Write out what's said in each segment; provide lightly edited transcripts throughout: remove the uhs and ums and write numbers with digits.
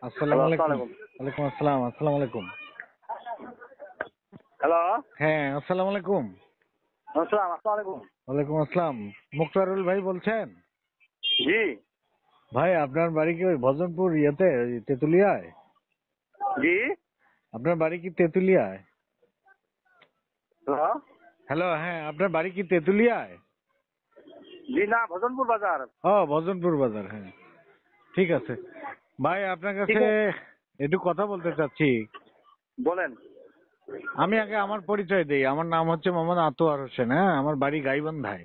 আসসালামু হ্যালো, আলাইকুম। আসসালামু আলাইকুম। ওয়ালাইকুম আসসালাম। আসসালামু আলাইকুম। হ্যালো, হ্যাঁ, আসসালামু আলাইকুম। আসসালামু আলাইকুম। ওয়ালাইকুম আসসালাম। মুক্তারুল ভাই বলছেন? জি, ভাই আপনার বাড়ি কি ওই ভজনপুর ইয়েতে ওই তেতুলিয়ায়? জি, আপনার বাড়ি কি তেতুলিয়ায়? হ্যালো, হ্যালো, হ্যাঁ, আপনার বাড়ি কি তেতুলিয়ায়? জি না ভজনপুর বাজার। ও, ভজনপুর বাজার, হ্যাঁ। ঠিক আছে। ভাই আপনার ঠিক কাছে আছে, একটু কথা বলতে চাচ্ছি। বলেন। আমি আগে আমার পরিচয় দেই। আমার নাম হচ্ছে মোহাম্মদ আতোয়ার হোসেন। হ্যাঁ, আমার বাড়ি গাইবান্ধায়।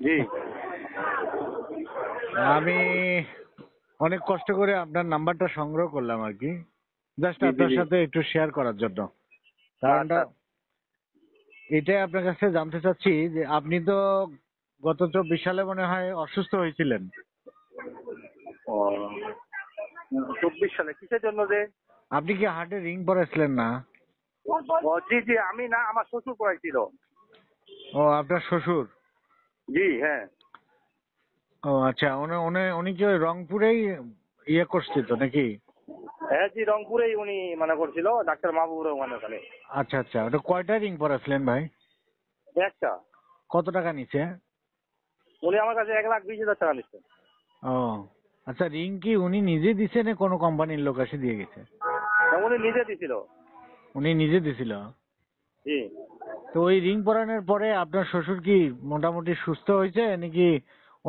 জি, আমি অনেক কষ্ট করে আপনার নাম্বারটা সংগ্রহ করলাম আর কি, জাস্ট জি, জি, আপনার জি। সাথে একটু শেয়ার করার জন্য। কারণটা আচ্ছা, এটাই আপনার কাছে জানতে চাচ্ছি যে আপনি তো গত 24 সালে মনে হয় অসুস্থ হয়েছিলেন। ও 24 সালে কিসের জন্য যে? আপনি কি হার্টে রিং পরেছিলেন না? ও জি, জি, আমি না, আমার শ্বশুর করেছিল। ও, আপনার শ্বশুর? জি, হ্যাঁ, ও আচ্ছা, উনি উনি উনি কি ওই রংপুরেই ইয়ে করছে তো নাকি? হ্যাঁ, জি, রংপুরেই উনি মানে করছিল, ডাক্তার মাহবুবুর রহমান ওখানে। আচ্ছা আচ্ছা, ওটা কয়টা রিং পরেছিলেন ভাই? একটা। কত টাকা নিচ্ছে? উনি আমার কাছে 1,20,000 টাকা নিচ্ছেন। ও আচ্ছা, রিং কি উনি নিজে দিছে না কোনো কোম্পানির লোক এসে দিয়ে গেছে? উনি নিজে দিছিল। উনি নিজে দিছিল? জি, তো ওই রিং পরানোর পরে আপনার শ্বশুর কি মোটামুটি সুস্থ হয়েছে নাকি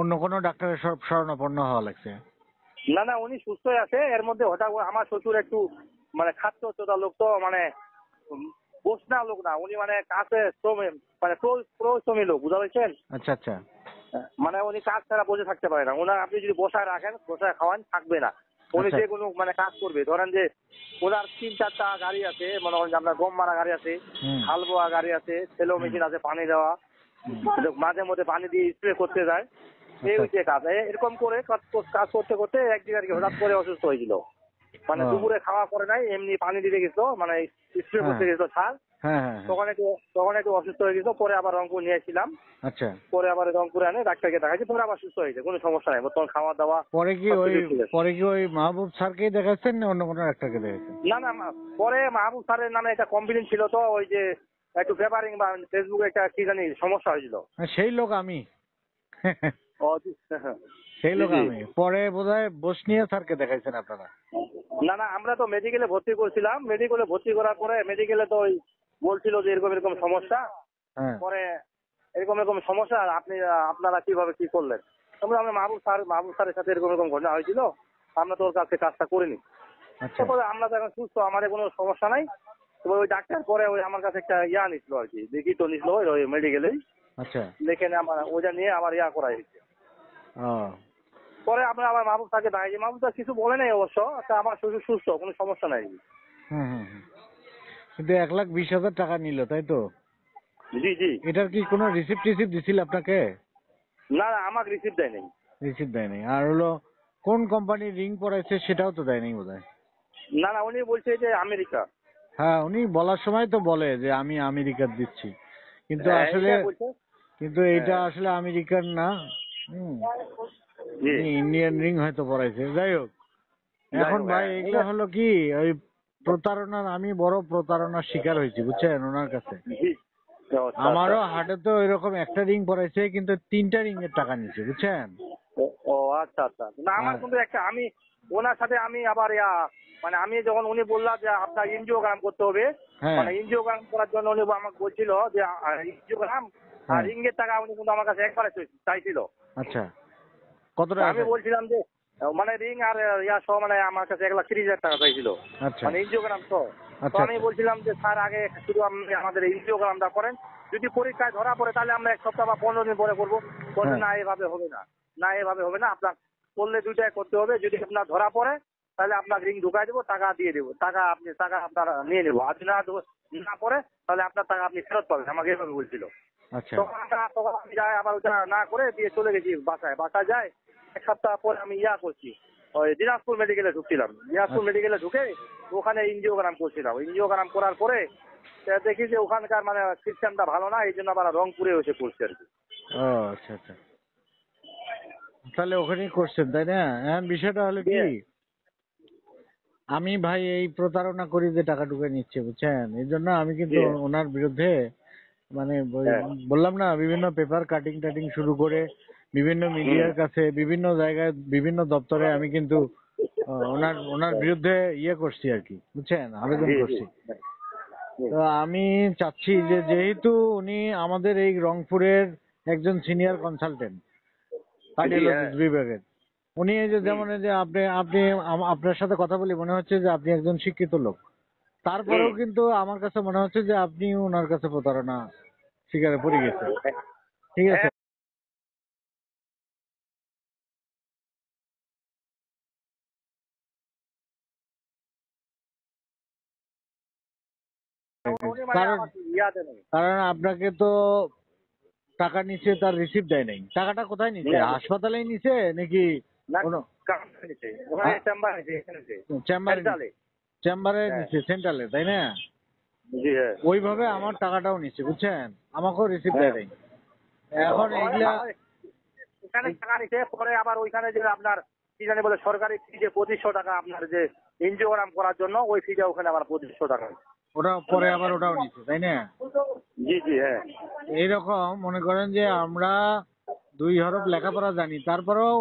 অন্য কোনো ডাক্তারের সব শরণাপন্ন হওয়া লাগছে? না না, উনি সুস্থই আছে। এর মধ্যে হঠাৎ আমার শ্বশুর একটু মানে খাদ্য চোদা লোক তো, মানে উম, বসনা লোক না উনি, মানে কাছে শ্রমে, মানে পরিশ্রমী লোক, বুঝা পারছেন? আচ্ছা আচ্ছা মানে উনি কাজ ছাড়া বসে থাকতে পারে না। ওনার আপনি যদি বসায় রাখেন, বসায় খাওয়ান, থাকবে না। উনি আচ্ছা। যে কোনো মানে কাজ করবে। ধরেন যে ওনার 3-4টা গাড়ি আছে, মনে করেন যে আপনার গম মারা গাড়ি আছে, হুম হাল বোয়া গাড়ি আছে, সেলো হুম মেশিন আছে পানি দেওয়া, হুম। মাঝে মধ্যে পানি দিয়ে স্প্রে করতে যায়। এই আচ্ছা হচ্ছে কাজ। এরকম করে কাজ করতে করতে একদিন আর কি হঠাৎ করে অসুস্থ হয়েছিল। মানে ও দুপুরে খাওয়া করে নাই, এমনি পানি দিতে গেছিল, মানে স্প্রে হ্যাঁ করতে গেছিল সার। হ্যাঁ হ্যাঁ হ্যাঁ। তখন একটু অসুস্থ হয়ে গেছিল। পরে আবার রংপুর নিয়েছিলাম। আচ্ছা, পরে আবার রংপুরে আনে ডাক্তারকে দেখাচ্ছি, পরে আবার সুস্থ হয়েছে, কোনো সমস্যা নাই। বর্তমান খাওয়া দাওয়া পরে কি ওই সবকিছু ঠিক আছে। পরে কি ওই মাহবুব স্যারকেই দেখাচ্ছেন না অন্য কোনো ডাক্তারকে দেখাচ্ছেন? না না, পরে মাহবুব স্যারের নামে একটা কমপ্লেন ছিল, তো ওই যে একটু পেপারিং বা ফেসবুকে একটা কি জানি সমস্যা হয়েছিল। হ্যাঁ, সেই লোক আমি। ও জি, সেই জি, লোক জি। আমি। পরে বোধহয় বসনিয়া স্যারকে দেখাইছেন আপনারা? না না, আমরা তো মেডিকেলে ভর্তি করছিলাম। মেডিকেলে ভর্তি করার পরে মেডিকেলে তো ওই বলছিল যে এরকম এরকম সমস্যা। হ্যাঁ। পরে এরকম এরকম সমস্যা, আপনারা কিভাবে কি করলেন? আমরা মাহবুব স্যারের সাথে এরকম এরকম ঘটনা হয়েছিল, আমরা তো ওর কাছে কাজটা করিনি। আচ্ছা তারপরে আমরা তো এখন সুস্থ, আমাদের কোনো সমস্যা নাই। তবে ওই ডাক্তার পরে ওই আমার কাছে একটা নিছিল আর কি, দেখি তো নিছিল ওই মেডিকেলেই। আচ্ছা। দেখে আমার ওইটা নিয়ে আমার করা হয়েছে। ও পরে আমরা আবার মাহবুব স্যারকে দেখাইছি, মাহবুব স্যার কিছু বলে নাই অবশ্য। তা আমার শ্বশুর সুস্থ, কোনো সমস্যা নাই। হুম হুম হুম। কিন্তু 1,20,000 টাকা নিল, তাই তো? জি, জি। এটার কি কোনো রিসিপ্ট টিসিপ্ট দিছিল আপনাকে? না না, আমাকে রিসিভ দেয় নাই। রিসিপ্ট দেয় নাই। আর হলো কোন কোম্পানির রিং পরাইছে সেটাও তো দেয় নাই বোধহয়। না না, উনি বলছে যে আমেরিকা। হ্যাঁ, উনি বলার সময় তো বলে যে আমি আমেরিকার দিচ্ছি, কিন্তু হ্যাঁ, আসলে এটা বলছে। এইটা হ্যাঁ, আসলে আমেরিকান না। হুম। জি। উনি ইন্ডিয়ান রিং হয়তো পরাইছে, যাই হোক। যাই এখন হোক, ভাই হ্যাঁ, এগুলা হলো কি, ওই প্রতারণার, আমি বড় প্রতারণার শিকার হয়েছি বুঝছেন ওনার কাছে। জি। ও, আচ্ছা আচ্ছা। আমারও হাটে তো এরকম একটা রিং পরাইছে, কিন্তু 3টা রিং এর টাকা নিচ্ছে বুঝছেন। ও, ও, আচ্ছা আচ্ছা। না, আমার আর কিন্তু একটা, আমি ওনার সাথে আমি আবার মানে আমি যখন উনি বললাম যে আপনার এনজিওগ্রাম করতে হবে, হ্যাঁ মানে এনজিওগ্রাম করার জন্য উনি আমাকে বলছিল যে এনজিওগ্রাম আর হ্যাঁ। রিঙ্গের টাকা উনি কিন্তু আমার কাছে একবারে চাইছিল। আচ্ছা, কত তো টাকা আমি চাই? বলছিলাম যে মানে রিং আর সহ মানে আমার কাছে 1,30,000 টাকা চাইছিল, আচ্ছা মানে এনজিওগ্রাম তো। তো আচ্ছা আমি আচ্ছা। বলছিলাম যে স্যার আগে শুধু আপনি আমাদের এনজিওগ্রামটা করেন, যদি পরীক্ষায় ধরা পড়ে তাহলে আমরা 1 সপ্তাহ বা 15 দিন পরে করবো। বলছে হ্যাঁ না, এভাবে হবে না। না, এভাবে হবে না, আপনার করলে দুইটাই করতে হবে। যদি আপনার ধরা পড়ে তাহলে আপনার রিং ঢুকাই দেবো, টাকা দিয়ে দেবো, টাকা আপনার নিয়ে নেবো। আর যদি না পড়ে তাহলে আপনার টাকা আপনি ফেরত পাবেন, আমাকে এভাবে বলছিল। আচ্ছা তখন আমি যাই, আবার ওটা না করে দিয়ে চলে গেছি বাসায় যাই। 1 সপ্তাহ পরে আমি করছি, ওই দিনাজপুর মেডিকেলে ঢুকছিলাম। দিনাজপুর আচ্ছা। মেডিকেলে ঢুকে ওখানে এনজিওগ্রাম করছিলাম। এনজিওগ্রাম করার পরে দেখি যে ওখানকার মানে সিস্টেমটা ভালো না, এই জন্য আবার রংপুরে এসে করছি আর কি। ও আচ্ছা আচ্ছা, তাহলে ওখানেই করছেন তাই না? এখন বিষয়টা হলো কি, দিয়ে আমি ভাই এই প্রতারণা করি যে টাকা টুকা নিচ্ছে বুঝছেন, এই জন্য আমি কিন্তু জি ওনার বিরুদ্ধে মানে হ্যাঁ বললাম না, বিভিন্ন পেপার কাটিং টাটিং শুরু করে বিভিন্ন হুম মিডিয়ার কাছে, বিভিন্ন জায়গায়, বিভিন্ন দপ্তরে আমি কিন্তু ওনার ওনার বিরুদ্ধে ইয়ে করছি আর কি, বুঝছেন, আবেদন জি জি করছি। জি তো আমি চাচ্ছি যে যেহেতু উনি আমাদের এই রংপুরের একজন সিনিয়র কনসালটেন্ট জি হ্যাঁ কার্ডিওলজিস্ট বিভাগের, উনি এই যে হুম যেমন এই যে আপনি আপনি আপনার সাথে কথা বলি মনে হচ্ছে যে আপনি একজন শিক্ষিত লোক, হুম তারপরেও কিন্তু আমার কাছে মনে হচ্ছে যে আপনি ওনার কাছে প্রতারণা শিকারে পড়ে গেছেন। ঠিক আছে। হ্যাঁ উনি মানে কারণ আমার ইয়াতে নেই। কারণ আপনাকে তো টাকা নিচে, তার রিসিপ্ট দেয় নাই। টাকাটা কোথায় নিছে? হাসপাতালেই নিছে নাকি না কোনো কাম নিচে ওখানে চেম্বার নিচে এখানে নিচে চেম্বারে নিছে? সেন্ট্রালে চেম্বারে হ্যাঁ নিচ্ছে সেন্ট্রালে, তাই না? জি হ্যাঁ ওইভাবে আমার টাকাটাও নিচ্ছে বুঝছেন, আমাকেও রিসিপ্ট হ্যাঁ দেয় নাই। এখন এগুলা এখানে টাকা নিতে পরে আবার ওইখানে যে আপনার কি জানি বলে সরকারি ফি যে 2500 টাকা আপনার যে এনজিওগ্রাম করার জন্য ওই ফিটা ওখানে আবার 2500 টাকা। ওটা পরে আবার ওটাও নিচ্ছে, তাই না? জি জি হ্যাঁ এইরকম মনে করেন যে আমরা দুই হরফ লেখাপড়া জানি, তারপরেও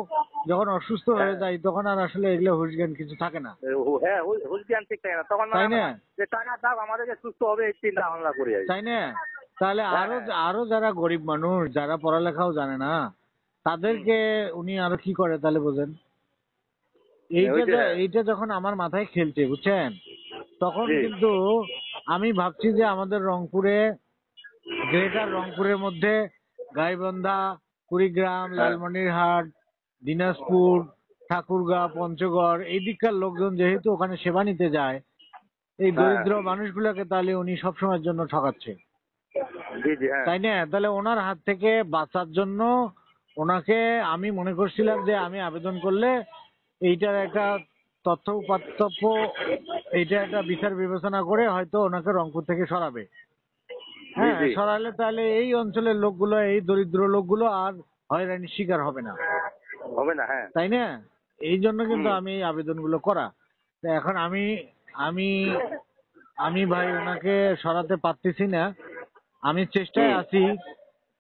যখন অসুস্থ হ্যাঁ হয়ে যাই তখন আর আসলে এগুলো হুঁশ জ্ঞান কিছু থাকে না, হ্যাঁ হুলজ্ঞান ঠিক থাকে না তখন মানে তাই আমরা না? যে টাকা দাও আমাদেরকে সুস্থ হবে এই চিন্তা ভাবনা করি আর কি। তাই না? তাহলে হ্যাঁ আরো হ্যাঁ আরো যারা গরিব মানুষ, যারা পড়ালেখাও জানে না, হুম তাদেরকে উনি আরো কি করে তাহলে বোঝেন। ওই যে হ্যাঁ এইটা যখন আমার মাথায় খেলছে বুঝছেন, তখন জি কিন্তু আমি ভাবছি যে আমাদের রংপুরে, গ্রেটার রংপুরের মধ্যে গাইবান্ধা, কুড়িগ্রাম, হ্যাঁ লালমনিরহাট, দিনাজপুর, ঠাকুরগাঁও, পঞ্চগড় এই দিককার লোকজন যেহেতু ওখানে সেবা নিতে যায়, এই হ্যাঁ দরিদ্র মানুষগুলোকে তাহলে উনি সবসময়ের জন্য ঠকাচ্ছে, জি জি হ্যাঁ তাই না? তাহলে ওনার হাত থেকে বাঁচার জন্য ওনাকে আমি মনে করছিলাম যে আমি আবেদন করলে এইটার একটা তথ্য উপাত্তব্য, এইটা একটা বিচার বিবেচনা করে হয়তো ওনাকে রংপুর থেকে সরাবে। জি হ্যাঁ, জি সরালে তাহলে এই অঞ্চলের লোকগুলো, এই দরিদ্র লোকগুলো আর হয়রানির শিকার হবে না, হবে না হ্যাঁ তাই না? এই জন্য কিন্তু হুম আমি এই আবেদনগুলো করা। তো এখন আমি আমি ভাই ওনাকে সরাতে পারতেছি না, আমি চেষ্টায় হুম আছি।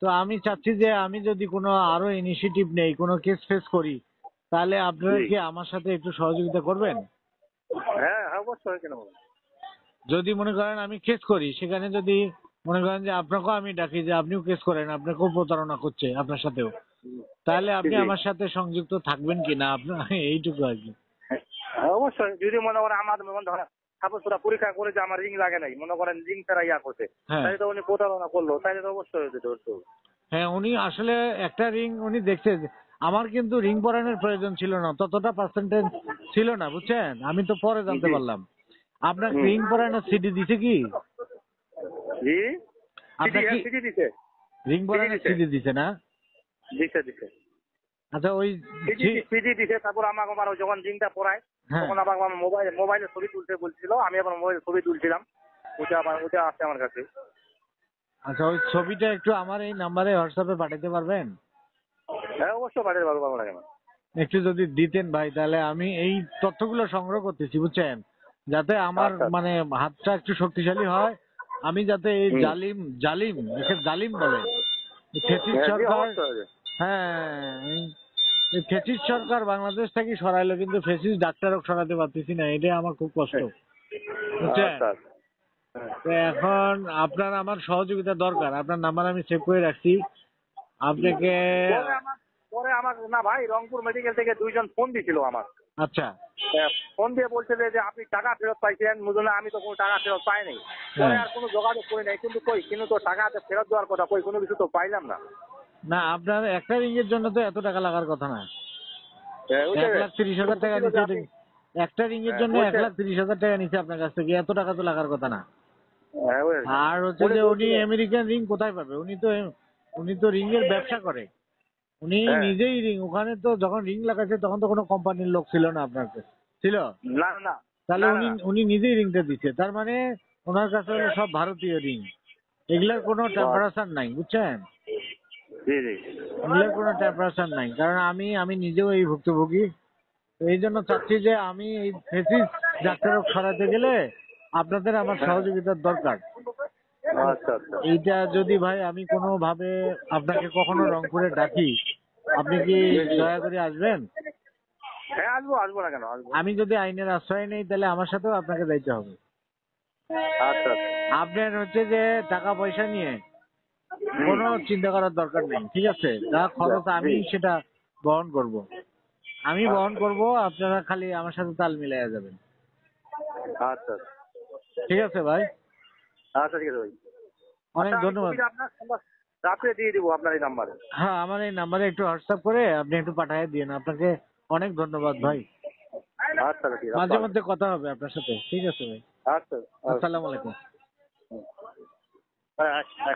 তো আমি চাচ্ছি যে আমি যদি কোনো আরো ইনিশিয়েটিভ নেই, কোনো কেস ফেস করি, তাহলে আপনারা জি কি আমার সাথে একটু সহযোগিতা করবেন? হ্যাঁ অবশ্যই কেন বলবো? যদি মনে করেন আমি কেস করি, সেখানে যদি মনে করেন যে আপনাকেও আমি ডাকি যে আপনিও কেস করেন, আপনাকেও প্রতারণা করছে আপনার সাথেও, তাহলে জি আপনি জি আমার সাথে সংযুক্ত থাকবেন কিনা আপনার এইটুকু আর কি। হ্যাঁ, অবশ্যই যদি মনে করেন আমার মনে ধরেন সাপোজ ওরা পরীক্ষা করে যে আমার রিং লাগে নাই মনে করেন রিং ছাড়া ইয়া করছে হ্যাঁ, তাহলে তো উনি প্রতারণা করলো তাহলে তো অবশ্যই দিতে হতো। হ্যাঁ, উনি আসলে একটা রিং উনি দেখছে যে আমার কিন্তু রিং পরানোর প্রয়োজন ছিল না, ততটা পার্সেন্টেজ ছিল না বুঝছেন, আমি তো পরে জানতে জি পারলাম। আপনার হুম রিং পরানোর সিডি দিছে কি? জি সিটি আপনার হ্যাঁ কি সিটি দিছে রিং সিটি পরানোর দিছে সিডি দিছে না? দিছে দিছে আচ্ছা ওই সিটি সিটি দিছে তারপর আমাকে আবার যখন রিংটা পড়ায় হ্যাঁ, তখন আবার আমার মোবাইলে ছবি তুলতে বলছিল আমি আবার মোবাইলে ছবি তুলছিলাম ওটা আছে আমার কাছে। আচ্ছা ওই ছবিটা একটু আমার এই নাম্বারে হোয়াটসঅ্যাপে পাঠাতে পারবেন? হ্যাঁ অবশ্যই বাড়ির ভালো ভালো লাগে না। একটু যদি দিতেন ভাই, তাহলে আমি এই তথ্যগুলো সংগ্রহ করতেছি বুঝছেন, যাতে আমার আচ্ছা মানে হাতটা একটু শক্তিশালী হয়, আমি যাতে এই হুম জালিম জালিম একে জালিম বলে এই ফ্যাসিস্ট হ্যাঁ জি সরকার, অবশ্যই হ্যাঁ, এই ফ্যাসিস্ট সরকার বাংলাদেশ থেকে সরাইলো কিন্তু ফ্যাসিস্ট ডাক্তারও সরাতে পারতেছি না, এটাই আমার খুব কষ্ট বুঝছেন। আচ্ছা আচ্ছা তো এখন আপনার আমার সহযোগিতা দরকার, আপনার নাম্বার আমি সেভ করে রাখছি আপনাকে। পরে আমার পরে আমার না ভাই রংপুর মেডিকেল থেকে দুইজন ফোন দিছিল আমার। আচ্ছা, ফোন দিয়ে বলছে যে আপনি টাকা ফেরত পাইছেন বুঝলেন আমি তো কোনো টাকা ফেরত পাই নাই। পরে হ্যাঁ, আর কোনো যোগাযোগ করি নাই কিন্তু তো টাকা ফেরত দেওয়ার কথা কোনো কিছু তো পাইলাম না। না আপনার একটা রিংয়ের জন্য তো এত টাকা লাগার কথা না, ওই যে 1,30,000 টাকা বলছিল যে নিচে আপনি একটা রিংয়ের জন্য বলছে 1,30,000 টাকা নিচে আপনার কাছ থেকে, এত টাকা তো লাগার কথা না। ওই আর হচ্ছে উনি যে উনি বলছিল আমেরিকান রিং কোথায় পাবে, উনি তো রিং এর ব্যবসা করে, উনি হ্যাঁ নিজেই রিং, ওখানে তো যখন রিং লাগাচ্ছে তখন তো কোনো কোম্পানির লোক ছিল না আপনার কাছে, ছিল? না না তাহলে না না উনি না উনি নিজেই রিংটা দিচ্ছে, তার মানে ওনার কাছে হলো সব ভারতীয় রিং, এগুলার কোনো বাস, টেম্পারেচার নাই বুঝছেন, জি জি এগুলার কোনো টেম্পারেচার নাই, কারণ আমি নিজেও এই ভুক্তভোগী। তো এই জন্য চাচ্ছি যে আমি এই ফেসিস ডাক্তারও সরাতে গেলে আপনাদের আমার সহযোগিতার দরকার। আচ্ছা আচ্ছা। এইটা যদি ভাই আমি কোনোভাবে আপনাকে কখনো রংপুরে ডাকি, আপনি কি দয়া করে আসবেন? হ্যাঁ আসবো, আসবো না কেন, আসবো। আমি যদি আইনের আশ্রয় নেই তাহলে আমার সাথেও আপনাকে যাইতে হবে। আচ্ছা আচ্ছা। আপনার হচ্ছে যে টাকা পয়সা নিয়ে কোনো চিন্তা করার দরকার নেই, ঠিক আছে? যা খরচ আমি সেটা বহন করব, আমি বহন করব, আপনারা খালি আমার সাথে তাল মিলাইয়া যাবেন। আচ্ছা ঠিক আছে ভাই, আচ্ছা, ঠিক আছে ভাই। অনেক আচ্ছা, আমি ধন্যবাদ। ছবিটা আপনার রাত্রে দিয়ে দিব আপনার এই নাম্বারে। হ্যাঁ, আমার এই নাম্বারে একটু হোয়াটসঅ্যাপ করে আপনি একটু পাঠিয়ে দিন। আপনাকে অনেক ধন্যবাদ ভাই। আচ্ছা ঠিক আছে। মাঝে মধ্যে কথা হবে আপনার সাথে, ঠিক আছে ভাই। আচ্ছা। আসসালামু আলাইকুম। হ্যাঁ, আচ্ছা।